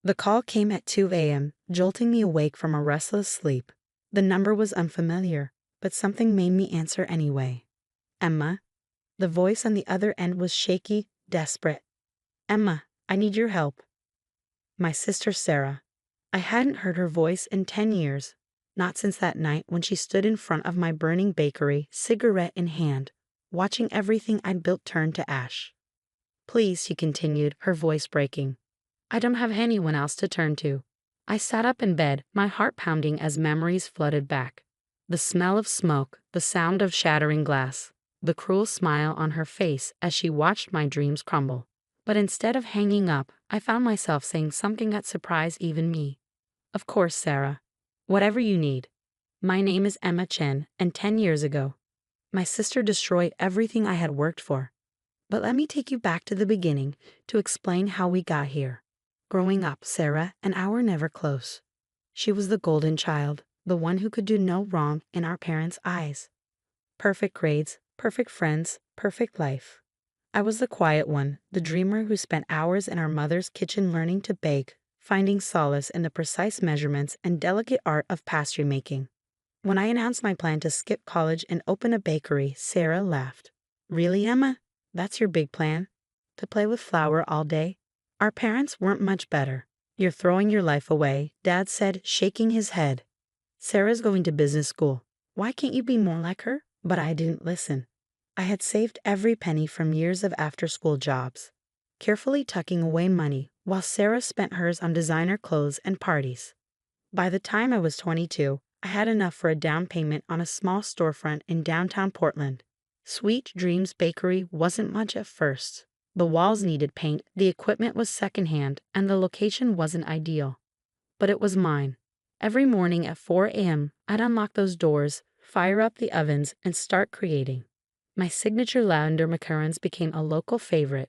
The call came at 2 a.m., jolting me awake from a restless sleep. The number was unfamiliar, but something made me answer anyway. Emma? The voice on the other end was shaky, desperate. Emma, I need your help. My sister Sarah. I hadn't heard her voice in 10 years, not since that night when she stood in front of my burning bakery, cigarette in hand, watching everything I'd built turn to ash. Please, she continued, her voice breaking. I don't have anyone else to turn to. I sat up in bed, my heart pounding as memories flooded back. The smell of smoke, the sound of shattering glass, the cruel smile on her face as she watched my dreams crumble. But instead of hanging up, I found myself saying something that surprised even me. Of course, Sarah. Whatever you need. My name is Emma Chen, and 10 years ago, my sister destroyed everything I had worked for. But let me take you back to the beginning to explain how we got here. Growing up, Sarah and I were never close. She was the golden child, the one who could do no wrong in our parents' eyes. Perfect grades, perfect friends, perfect life. I was the quiet one, the dreamer who spent hours in our mother's kitchen learning to bake, finding solace in the precise measurements and delicate art of pastry making. When I announced my plan to skip college and open a bakery, Sarah laughed. Really, Emma? That's your big plan? To play with flour all day? Our parents weren't much better. You're throwing your life away, Dad said, shaking his head. Sarah's going to business school. Why can't you be more like her? But I didn't listen. I had saved every penny from years of after-school jobs, carefully tucking away money while Sarah spent hers on designer clothes and parties. By the time I was 22, I had enough for a down payment on a small storefront in downtown Portland. Sweet Dreams Bakery wasn't much at first. The walls needed paint, the equipment was secondhand, and the location wasn't ideal. But it was mine. Every morning at 4 a.m., I'd unlock those doors, fire up the ovens, and start creating. My signature lavender macarons became a local favorite.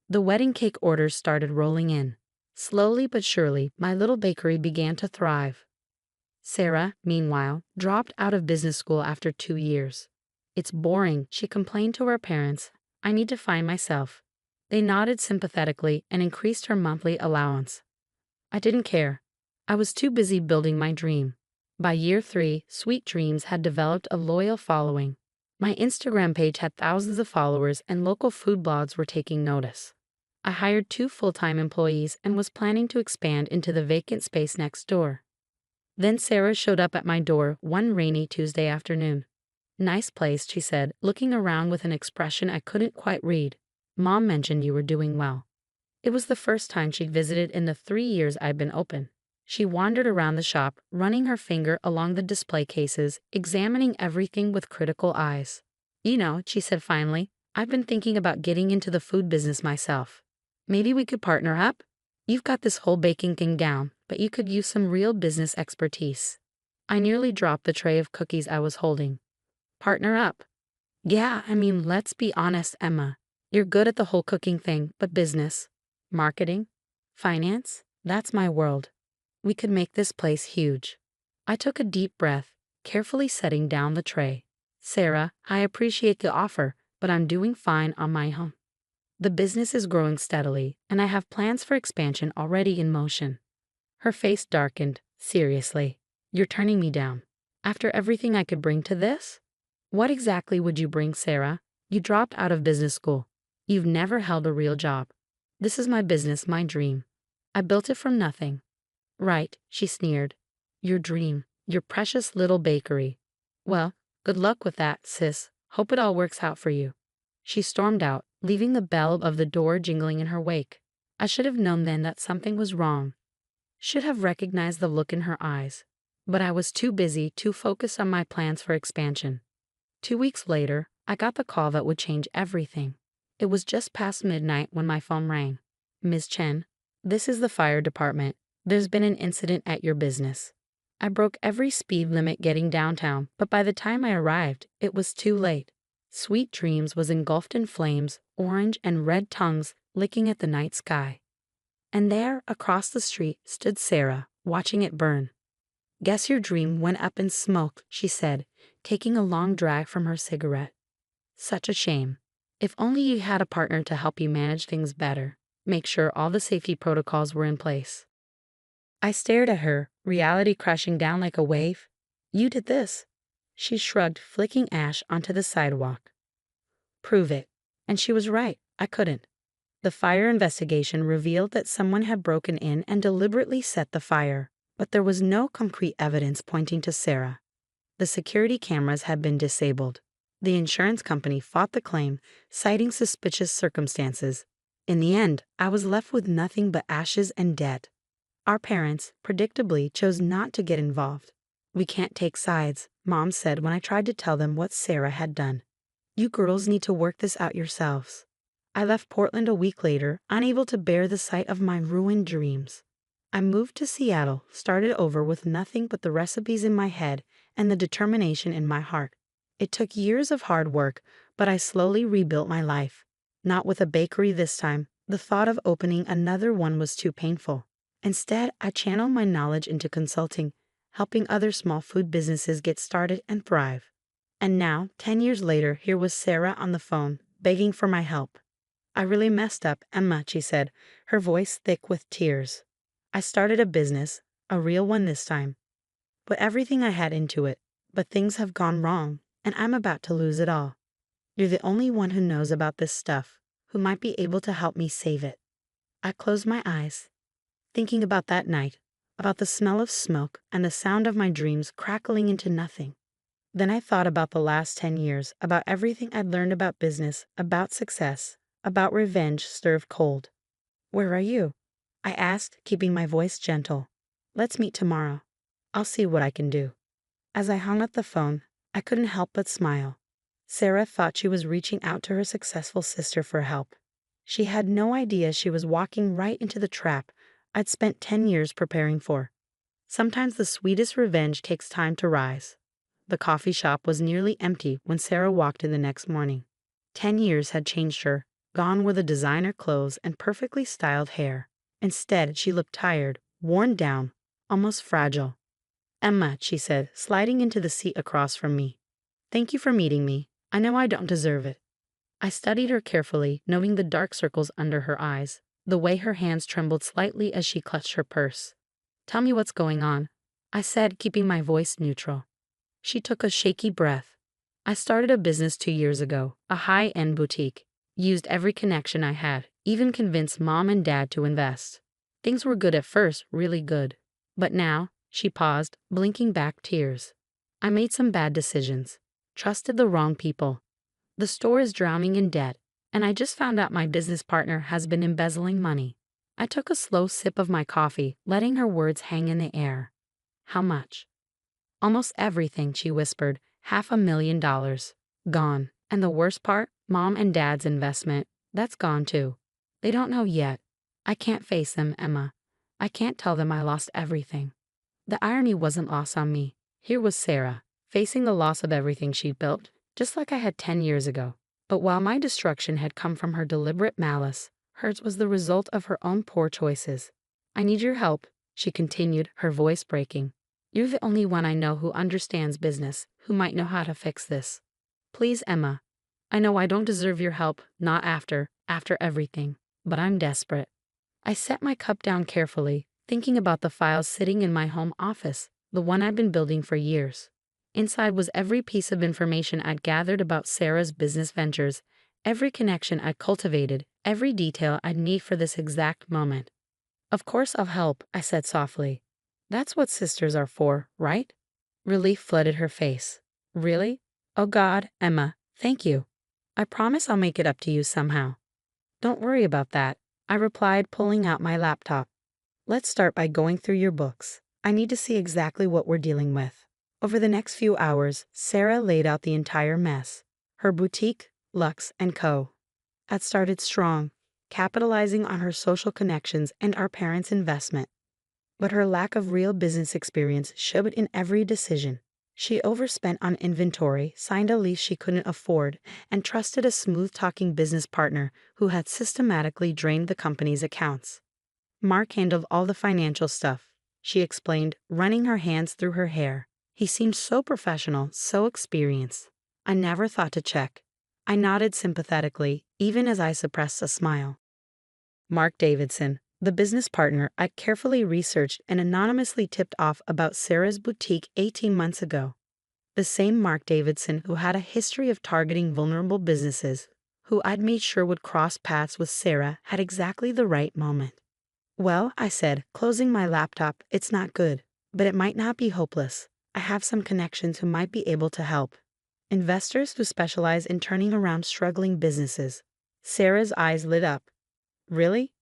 The wedding cake orders started rolling in. Slowly but surely, my little bakery began to thrive. Sarah, meanwhile, dropped out of business school after 2 years. It's boring, she complained to her parents. I need to find myself. They nodded sympathetically and increased her monthly allowance. I didn't care. I was too busy building my dream. By year 3, Sweet Dreams had developed a loyal following. My Instagram page had thousands of followers and local food blogs were taking notice. I hired 2 full-time employees and was planning to expand into the vacant space next door. Then Sarah showed up at my door one rainy Tuesday afternoon. Nice place, she said, looking around with an expression I couldn't quite read. Mom mentioned you were doing well. It was the first time she'd visited in the 3 years I'd been open. She wandered around the shop, running her finger along the display cases, examining everything with critical eyes. You know, she said finally, I've been thinking about getting into the food business myself. Maybe we could partner up? You've got this whole baking thing down, but you could use some real business expertise. I nearly dropped the tray of cookies I was holding. Partner up? Yeah, let's be honest, Emma. You're good at the whole cooking thing, but business, marketing, finance, that's my world. We could make this place huge. I took a deep breath, carefully setting down the tray. Sarah, I appreciate the offer, but I'm doing fine on my own. The business is growing steadily, and I have plans for expansion already in motion. Her face darkened. Seriously, you're turning me down. After everything I could bring to this? What exactly would you bring, Sarah? You dropped out of business school. You've never held a real job. This is my business, my dream. I built it from nothing. Right, she sneered. Your dream, your precious little bakery. Well, good luck with that, sis. Hope it all works out for you. She stormed out, leaving the bell of the door jingling in her wake. I should have known then that something was wrong. Should have recognized the look in her eyes. But I was too busy, too focused on my plans for expansion. 2 weeks later, I got the call that would change everything. It was just past midnight when my phone rang. Ms. Chen, this is the fire department. There's been an incident at your business. I broke every speed limit getting downtown, but by the time I arrived, it was too late. Sweet Dreams was engulfed in flames, orange and red tongues licking at the night sky. And there, across the street, stood Sarah, watching it burn. Guess your dream went up in smoke, she said, taking a long drag from her cigarette. Such a shame. If only you had a partner to help you manage things better, make sure all the safety protocols were in place. I stared at her, reality crashing down like a wave. You did this. She shrugged, flicking ash onto the sidewalk. Prove it. And she was right. I couldn't. The fire investigation revealed that someone had broken in and deliberately set the fire, but there was no concrete evidence pointing to Sarah. The security cameras had been disabled. The insurance company fought the claim, citing suspicious circumstances. In the end, I was left with nothing but ashes and debt. Our parents, predictably, chose not to get involved. We can't take sides, Mom said when I tried to tell them what Sarah had done. You girls need to work this out yourselves. I left Portland a week later, unable to bear the sight of my ruined dreams. I moved to Seattle, started over with nothing but the recipes in my head and the determination in my heart. It took years of hard work, but I slowly rebuilt my life. Not with a bakery this time. The thought of opening another one was too painful. Instead, I channeled my knowledge into consulting, helping other small food businesses get started and thrive. And now, 10 years later, here was Sarah on the phone, begging for my help. I really messed up, Emma, she said, her voice thick with tears. I started a business, a real one this time. Put everything I had into it, but things have gone wrong, and I'm about to lose it all. You're the only one who knows about this stuff, who might be able to help me save it. I closed my eyes, thinking about that night, about the smell of smoke and the sound of my dreams crackling into nothing. Then I thought about the last 10 years, about everything I'd learned about business, about success, about revenge served cold. Where are you? I asked, keeping my voice gentle. Let's meet tomorrow. I'll see what I can do. As I hung up the phone, I couldn't help but smile. Sarah thought she was reaching out to her successful sister for help. She had no idea she was walking right into the trap I'd spent 10 years preparing for. Sometimes the sweetest revenge takes time to rise. The coffee shop was nearly empty when Sarah walked in the next morning. 10 years had changed her. Gone were the designer clothes and perfectly styled hair. Instead, she looked tired, worn down, almost fragile. Emma, she said, sliding into the seat across from me. Thank you for meeting me. I know I don't deserve it. I studied her carefully, noting the dark circles under her eyes, the way her hands trembled slightly as she clutched her purse. Tell me what's going on, I said, keeping my voice neutral. She took a shaky breath. I started a business 2 years ago, a high-end boutique. Used every connection I had, even convinced Mom and Dad to invest. Things were good at first, really good. But now, she paused, blinking back tears. I made some bad decisions. Trusted the wrong people. The store is drowning in debt, and I just found out my business partner has been embezzling money. I took a slow sip of my coffee, letting her words hang in the air. How much? Almost everything, she whispered. $500,000. Gone. And the worst part? Mom and Dad's investment. That's gone too. They don't know yet. I can't face them, Emma. I can't tell them I lost everything. The irony wasn't lost on me. Here was Sarah, facing the loss of everything she'd built, just like I had 10 years ago. But while my destruction had come from her deliberate malice, hers was the result of her own poor choices. I need your help, she continued, her voice breaking. You're the only one I know who understands business, who might know how to fix this. Please, Emma. I know I don't deserve your help, not after everything, but I'm desperate. I set my cup down carefully, thinking about the files sitting in my home office, the one I'd been building for years. Inside was every piece of information I'd gathered about Sarah's business ventures, every connection I'd cultivated, every detail I'd need for this exact moment. Of course I'll help, I said softly. That's what sisters are for, right? Relief flooded her face. Really? Oh God, Emma, thank you. I promise I'll make it up to you somehow. Don't worry about that, I replied, pulling out my laptop. Let's start by going through your books. I need to see exactly what we're dealing with. Over the next few hours, Sarah laid out the entire mess. Her boutique, Lux & Co. Had started strong, capitalizing on her social connections and our parents' investment. But her lack of real business experience showed in every decision. She overspent on inventory, signed a lease she couldn't afford, and trusted a smooth-talking business partner who had systematically drained the company's accounts. Mark handled all the financial stuff, she explained, running her hands through her hair. He seemed so professional, so experienced. I never thought to check. I nodded sympathetically, even as I suppressed a smile. Mark Davidson, The business partner I carefully researched and anonymously tipped off about Sarah's boutique 18 months ago. The same Mark Davidson who had a history of targeting vulnerable businesses, who I'd made sure would cross paths with Sarah, had exactly the right moment. Well, I said, closing my laptop, it's not good, but it might not be hopeless. I have some connections who might be able to help. Investors who specialize in turning around struggling businesses. Sarah's eyes lit up. Really?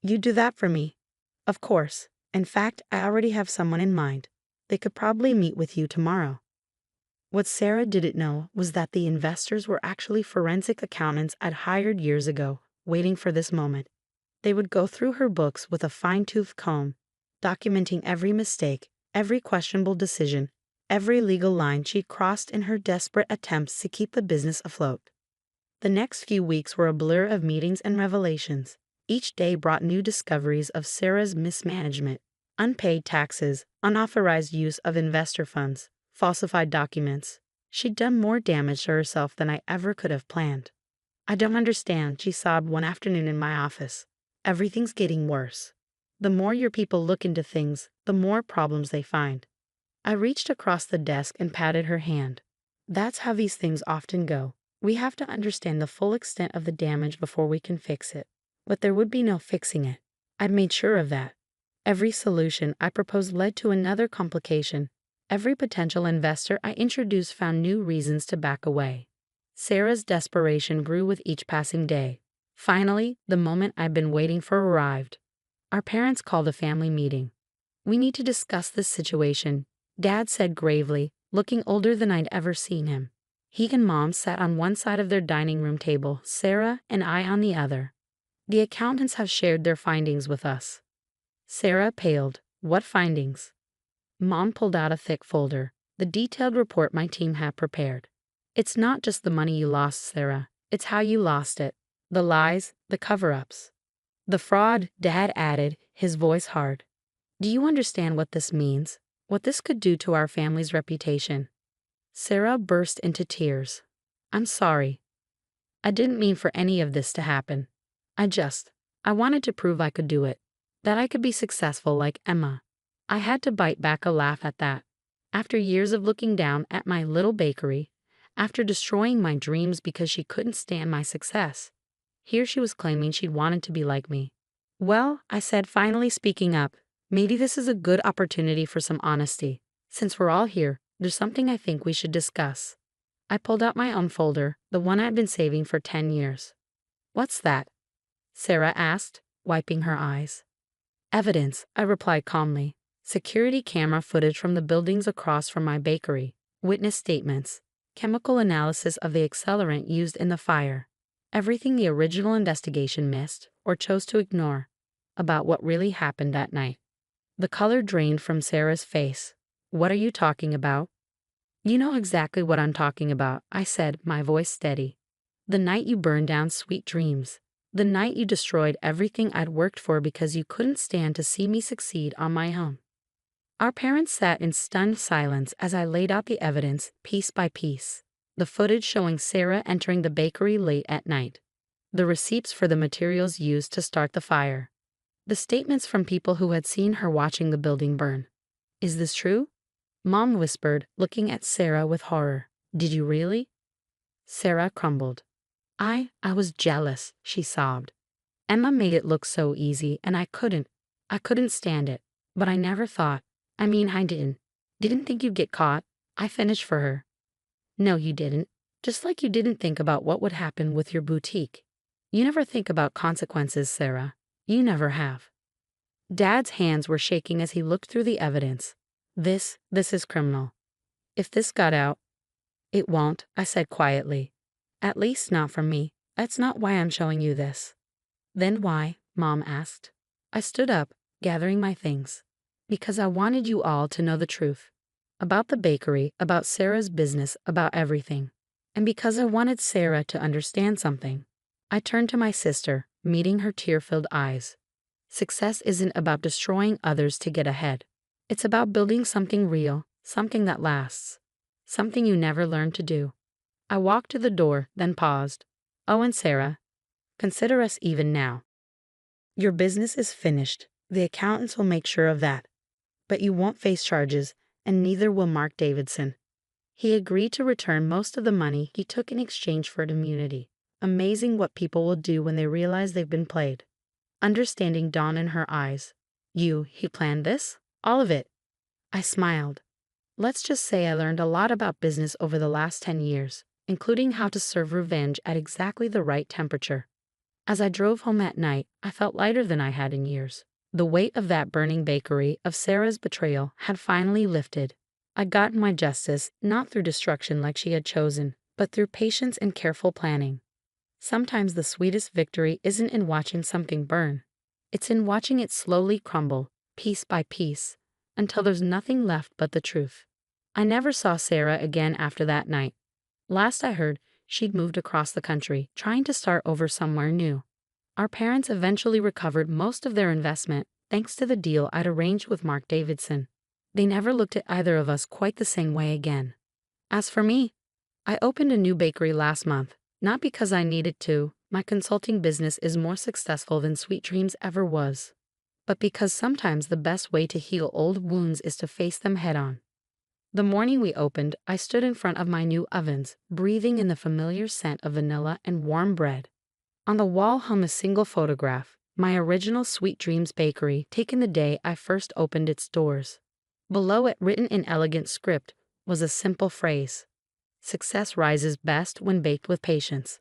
You do that for me? Of course. In fact, I already have someone in mind. They could probably meet with you tomorrow. What Sarah didn't know was that the investors were actually forensic accountants I'd hired years ago, waiting for this moment. They would go through her books with a fine-tooth comb, documenting every mistake, every questionable decision, every legal line she'd crossed in her desperate attempts to keep the business afloat. The next few weeks were a blur of meetings and revelations. Each day brought new discoveries of Sarah's mismanagement, unpaid taxes, unauthorized use of investor funds, falsified documents. She'd done more damage to herself than I ever could have planned. I don't understand, she sobbed one afternoon in my office. Everything's getting worse. The more your people look into things, the more problems they find. I reached across the desk and patted her hand. That's how these things often go. We have to understand the full extent of the damage before we can fix it. But there would be no fixing it. I'd made sure of that. Every solution I proposed led to another complication. Every potential investor I introduced found new reasons to back away. Sarah's desperation grew with each passing day. Finally, the moment I'd been waiting for arrived. Our parents called a family meeting. We need to discuss this situation, Dad said gravely, looking older than I'd ever seen him. He and Mom sat on one side of their dining room table, Sarah and I on the other. The accountants have shared their findings with us. Sarah paled. What findings? Mom pulled out a thick folder, the detailed report my team had prepared. It's not just the money you lost, Sarah. It's how you lost it. The lies, the cover-ups. The fraud, Dad added, his voice hard. Do you understand what this means? What this could do to our family's reputation? Sarah burst into tears. I'm sorry. I didn't mean for any of this to happen. I wanted to prove I could do it. That I could be successful like Emma. I had to bite back a laugh at that. After years of looking down at my little bakery, after destroying my dreams because she couldn't stand my success, here she was claiming she'd wanted to be like me. Well, I said, finally speaking up, maybe this is a good opportunity for some honesty. Since we're all here, there's something I think we should discuss. I pulled out my own folder, the one I'd been saving for 10 years. What's that? Sarah asked, wiping her eyes. Evidence, I replied calmly. Security camera footage from the buildings across from my bakery, witness statements, chemical analysis of the accelerant used in the fire. Everything the original investigation missed, or chose to ignore, about what really happened that night. The color drained from Sarah's face. What are you talking about? You know exactly what I'm talking about, I said, my voice steady. The night you burned down Sweet Dreams. The night you destroyed everything I'd worked for because you couldn't stand to see me succeed on my own. Our parents sat in stunned silence as I laid out the evidence, piece by piece. The footage showing Sarah entering the bakery late at night. The receipts for the materials used to start the fire. The statements from people who had seen her watching the building burn. Is this true? Mom whispered, looking at Sarah with horror. Did you really? Sarah crumbled. I was jealous, she sobbed. Emma made it look so easy, and I couldn't stand it. But I never thought, I didn't think you'd get caught. I finished for her. No, you didn't. Just like you didn't think about what would happen with your boutique. You never think about consequences, Sarah. You never have. Dad's hands were shaking as he looked through the evidence. This is criminal. If this got out, it won't, I said quietly. At least not from me. That's not why I'm showing you this. Then why? Mom asked. I stood up, gathering my things. Because I wanted you all to know the truth. About the bakery, about Sarah's business, about everything. And because I wanted Sarah to understand something. I turned to my sister, meeting her tear-filled eyes. Success isn't about destroying others to get ahead. It's about building something real, something that lasts. Something you never learned to do. I walked to the door, then paused. Oh, and Sarah, consider us even now. Your business is finished. The accountants will make sure of that. But you won't face charges, and neither will Mark Davidson. He agreed to return most of the money he took in exchange for immunity. Amazing what people will do when they realize they've been played. Understanding dawned in her eyes. He planned this? All of it? I smiled. Let's just say I learned a lot about business over the last 10 years, including how to serve revenge at exactly the right temperature. As I drove home at night, I felt lighter than I had in years. The weight of that burning bakery, of Sarah's betrayal, had finally lifted. I'd gotten my justice, not through destruction like she had chosen, but through patience and careful planning. Sometimes the sweetest victory isn't in watching something burn. It's in watching it slowly crumble, piece by piece, until there's nothing left but the truth. I never saw Sarah again after that night. Last I heard, she'd moved across the country, trying to start over somewhere new. Our parents eventually recovered most of their investment, thanks to the deal I'd arranged with Mark Davidson. They never looked at either of us quite the same way again. As for me, I opened a new bakery last month, not because I needed to. My consulting business is more successful than Sweet Dreams ever was, but because sometimes the best way to heal old wounds is to face them head on. The morning we opened, I stood in front of my new ovens, breathing in the familiar scent of vanilla and warm bread. On the wall hung a single photograph, my original Sweet Dreams bakery, taken the day I first opened its doors. Below it, written in elegant script, was a simple phrase: "Success rises best when baked with patience."